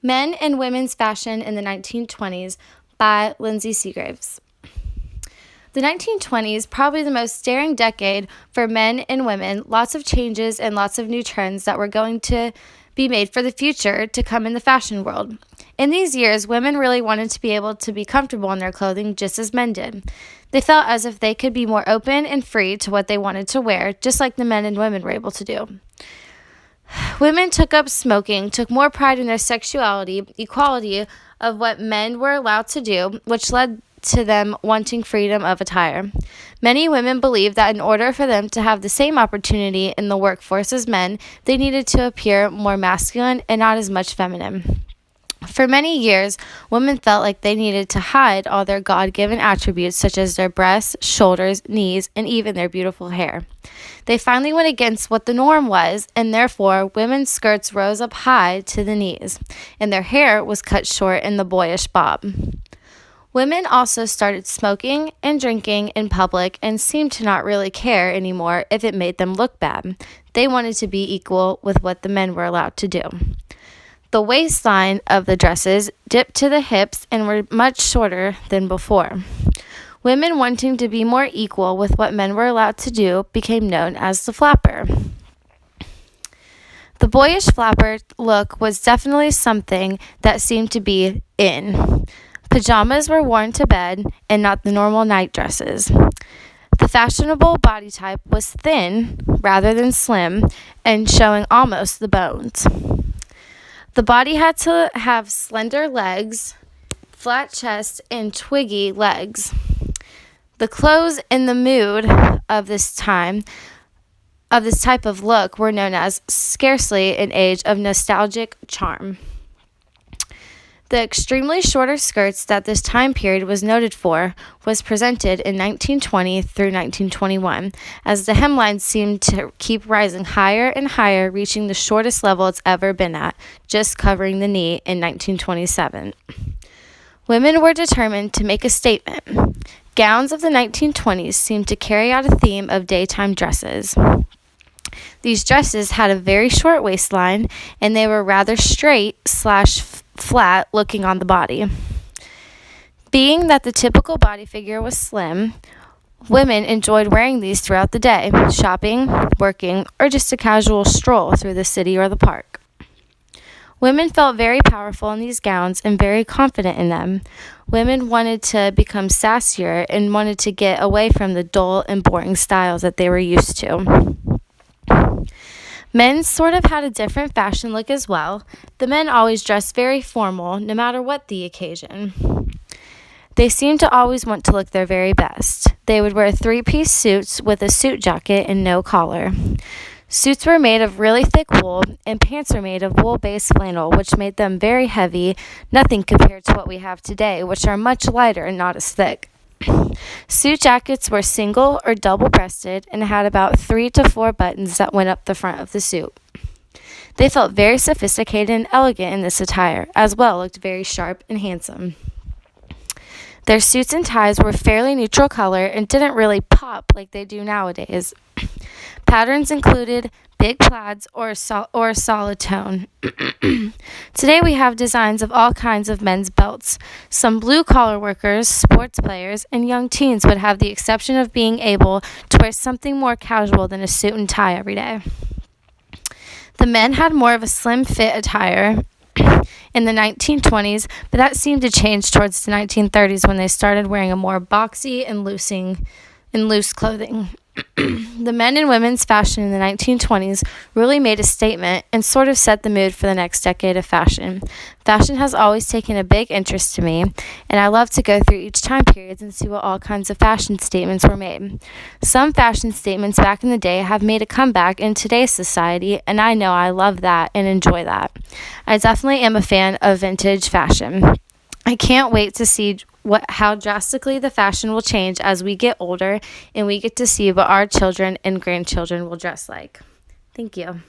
Men and Women's Fashion in the 1920s by Lindsay Seagraves. The 1920s, probably the most daring decade for men and women, lots of changes and lots of new trends that were going to be made for the future to come in the fashion world. In these years, women really wanted to be able to be comfortable in their clothing just as men did. They felt as if they could be more open and free to what they wanted to wear, just like the men and women were able to do. Women took up smoking, took more pride in their sexuality, equality of what men were allowed to do, which led to them wanting freedom of attire. Many women believed that in order for them to have the same opportunity in the workforce as men, they needed to appear more masculine and not as much feminine. For many years, women felt like they needed to hide all their God-given attributes such as their breasts, shoulders, knees, and even their beautiful hair. They finally went against what the norm was, and therefore women's skirts rose up high to the knees, and their hair was cut short in the boyish bob. Women also started smoking and drinking in public and seemed to not really care anymore if it made them look bad. They wanted to be equal with what the men were allowed to do. The waistline of the dresses dipped to the hips and were much shorter than before. Women wanting to be more equal with what men were allowed to do became known as the flapper. The boyish flapper look was definitely something that seemed to be in. Pajamas were worn to bed and not the normal night dresses. The fashionable body type was thin rather than slim and showing almost the bones. The body had to have slender legs, flat chest, and twiggy legs. The clothes in the mood of this type of look were known as scarcely an age of nostalgic charm. The extremely shorter skirts that this time period was noted for was presented in 1920 through 1921, as the hemlines seemed to keep rising higher and higher, reaching the shortest level it's ever been at, just covering the knee in 1927. Women were determined to make a statement. Gowns of the 1920s seemed to carry out a theme of daytime dresses. These dresses had a very short waistline, and they were rather straight/flat looking on the body. Being that the typical body figure was slim, women enjoyed wearing these throughout the day, shopping, working, or just a casual stroll through the city or the park. Women felt very powerful in these gowns and very confident in them. Women wanted to become sassier and wanted to get away from the dull and boring styles that they were used to. Men sort of had a different fashion look as well. The men always dressed very formal, no matter what the occasion. They seemed to always want to look their very best. They would wear three-piece suits with a suit jacket and no collar. Suits were made of really thick wool, and pants were made of wool-based flannel, which made them very heavy, nothing compared to what we have today, which are much lighter and not as thick. Suit jackets were single or double-breasted and had about 3 to 4 buttons that went up the front of the suit. They felt very sophisticated and elegant in this attire, as well looked very sharp and handsome. Their suits and ties were fairly neutral color and didn't really pop like they do nowadays. Patterns included big plaids or a solid tone. Today we have designs of all kinds of men's belts. Some blue-collar workers, sports players, and young teens would have the exception of being able to wear something more casual than a suit and tie every day. The men had more of a slim-fit attire in the 1920s, but that seemed to change towards the 1930s when they started wearing a more boxy and loose clothing. The men and women's fashion in the 1920s really made a statement and sort of set the mood for the next decade of fashion. Fashion has always taken a big interest to me, and I love to go through each time period and see what all kinds of fashion statements were made. Some fashion statements back in the day have made a comeback in today's society, and I know I love that and enjoy that. I definitely am a fan of vintage fashion. I can't wait to see how drastically the fashion will change as we get older and we get to see what our children and grandchildren will dress like. Thank you.